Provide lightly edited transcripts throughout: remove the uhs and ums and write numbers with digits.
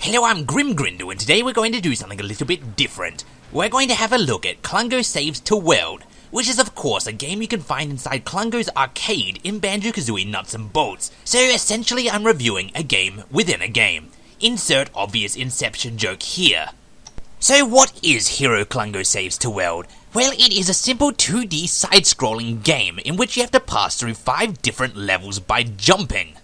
Hello, I'm Grindle, and today we're going to do something a little bit different. We're going to have a look at Klungo Saves to World, which is of course a game you can find inside Klungo's arcade in Banjo Kazooie Nuts and Bolts. So essentially I'm reviewing a game within a game. Insert obvious Inception joke here. So what is Hero Klungo Saves to World? Well, it is a simple 2D side-scrolling game in which you have to pass through 5 different levels by jumping.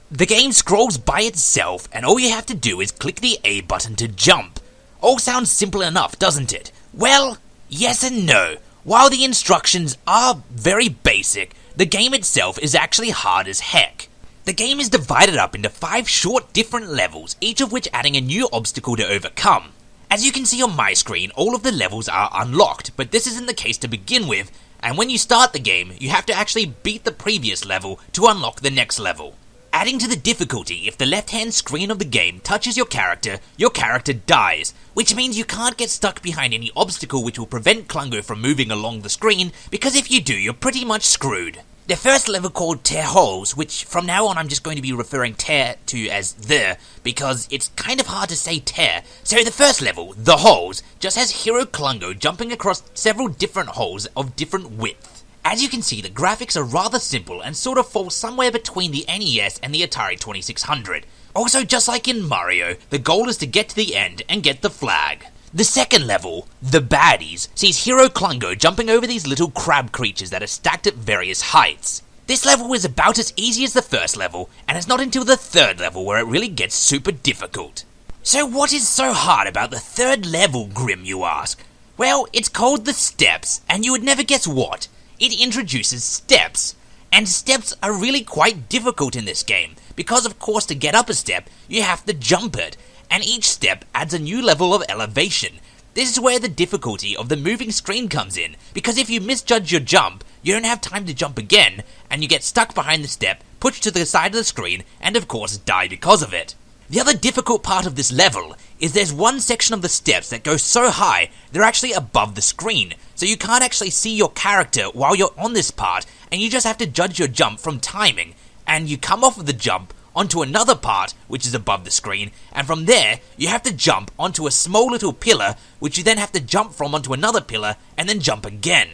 The game scrolls by itself, and all you have to do is click the A button to jump. All sounds simple enough, doesn't it? Well, yes and no. While the instructions are very basic, the game itself is actually hard as heck. The game is divided up into 5 short different levels, each of which adding a new obstacle to overcome. As you can see on my screen, all of the levels are unlocked, but this isn't the case to begin with, and when you start the game, you have to actually beat the previous level to unlock the next level. Adding to the difficulty, if the left-hand screen of the game touches your character dies, which means you can't get stuck behind any obstacle which will prevent Klungo from moving along the screen, because if you do, you're pretty much screwed. The first level called Tear Holes, which from now on I'm just going to be referring Tear to as the, because it's kind of hard to say Tear. So the first level, The Holes, just has Hero Klungo jumping across several different holes of different width. As you can see, the graphics are rather simple and sort of fall somewhere between the NES and the Atari 2600. Also, just like in Mario, the goal is to get to the end and get the flag. The second level, The Baddies, sees Hero Klungo jumping over these little crab creatures that are stacked at various heights. This level is about as easy as the first level, and it's not until the third level where it really gets super difficult. So what is so hard about the third level, Grim, you ask? Well, it's called The Steps, and you would never guess what. It introduces steps, and steps are really quite difficult in this game, because of course to get up a step, you have to jump it, and each step adds a new level of elevation. This is where the difficulty of the moving screen comes in, because if you misjudge your jump, you don't have time to jump again, and you get stuck behind the step, pushed to the side of the screen, and of course die because of it. The other difficult part of this level is there's one section of the steps that goes so high, they're actually above the screen, so you can't actually see your character while you're on this part, and you just have to judge your jump from timing, and you come off of the jump onto another part, which is above the screen, and from there, you have to jump onto a small little pillar, which you then have to jump from onto another pillar, and then jump again.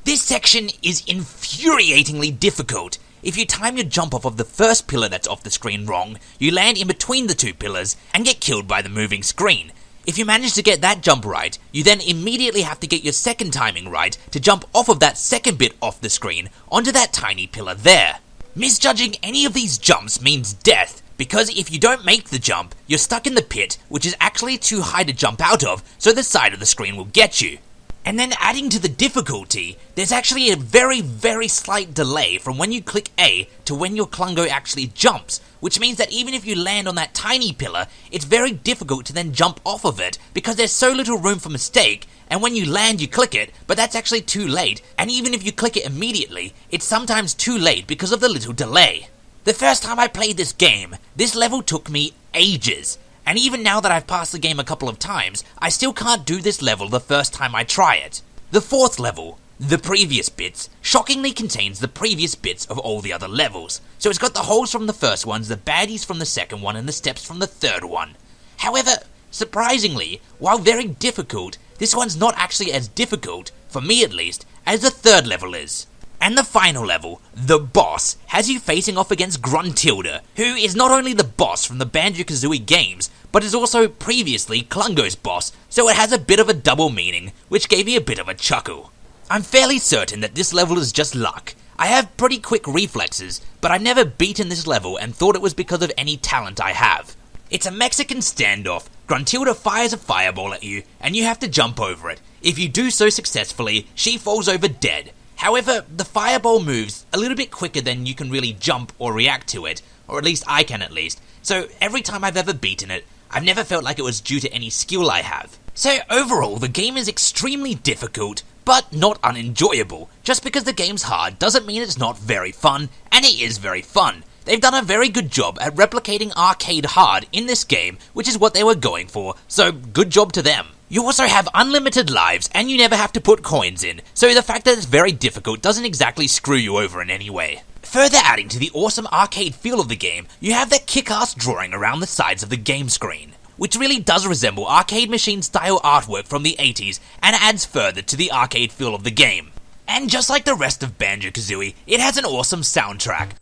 This section is infuriatingly difficult. If you time your jump off of the first pillar that's off the screen wrong, you land in between the 2 pillars and get killed by the moving screen. If you manage to get that jump right, you then immediately have to get your second timing right to jump off of that second bit off the screen onto that tiny pillar there. Misjudging any of these jumps means death, because if you don't make the jump, you're stuck in the pit, which is actually too high to jump out of, so the side of the screen will get you. And then adding to the difficulty, there's actually a very slight delay from when you click A to when your Klungo actually jumps, which means that even if you land on that tiny pillar, it's very difficult to then jump off of it because there's so little room for mistake, and when you land you click it, but that's actually too late, and even if you click it immediately, it's sometimes too late because of the little delay. The first time I played this game, this level took me ages. And even now that I've passed the game a couple of times, I still can't do this level the first time I try it. The fourth level, The Previous Bits, shockingly contains the previous bits of all the other levels. So it's got the holes from the first ones, the baddies from the second one, and the steps from the third one. However, surprisingly, while very difficult, this one's not actually as difficult, for me at least, as the third level is. And the final level, The Boss, has you facing off against Gruntilda, who is not only the boss from the Banjo Kazooie games, but is also previously Klungo's boss, so it has a bit of a double meaning, which gave me a bit of a chuckle. I'm fairly certain that this level is just luck. I have pretty quick reflexes, but I've never beaten this level and thought it was because of any talent I have. It's a Mexican standoff. Gruntilda fires a fireball at you, and you have to jump over it. If you do so successfully, she falls over dead. However, the fireball moves a little bit quicker than you can really jump or react to it, or at least I can at least, so every time I've ever beaten it, I've never felt like it was due to any skill I have. So overall, the game is extremely difficult, but not unenjoyable. Just because the game's hard doesn't mean it's not very fun, and it is very fun. They've done a very good job at replicating arcade hard in this game, which is what they were going for, so good job to them. You also have unlimited lives, and you never have to put coins in, so the fact that it's very difficult doesn't exactly screw you over in any way. Further adding to the awesome arcade feel of the game, you have that kick-ass drawing around the sides of the game screen. which really does resemble arcade machine style artwork from the 80s and adds further to the arcade feel of the game. And just like the rest of Banjo Kazooie, it has an awesome soundtrack.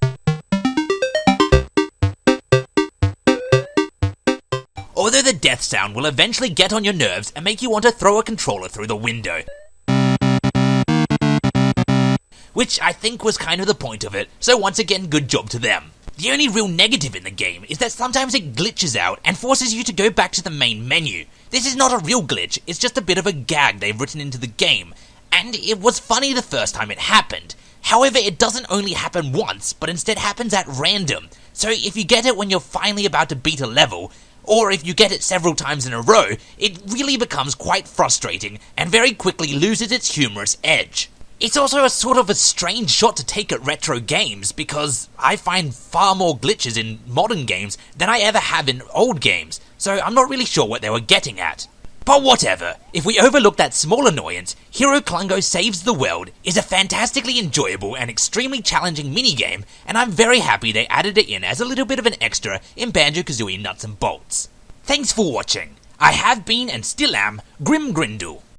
Although the death sound will eventually get on your nerves and make you want to throw a controller through the window. Which I think was kind of the point of it, so once again, good job to them. The only real negative in the game is that sometimes it glitches out and forces you to go back to the main menu. This is not a real glitch, it's just a bit of a gag they've written into the game, and it was funny the first time it happened. However, it doesn't only happen once, but instead happens at random, so if you get it when you're finally about to beat a level, or if you get it several times in a row, it really becomes quite frustrating and very quickly loses its humorous edge. It's also a sort of a strange shot to take at retro games because I find far more glitches in modern games than I ever have in old games, so I'm not really sure what they were getting at. But whatever, if we overlook that small annoyance, Hero Klungo Saves the World is a fantastically enjoyable and extremely challenging minigame, and I'm very happy they added it in as a little bit of an extra in Banjo Kazooie Nuts and Bolts. Thanks for watching. I have been and still am Grindle.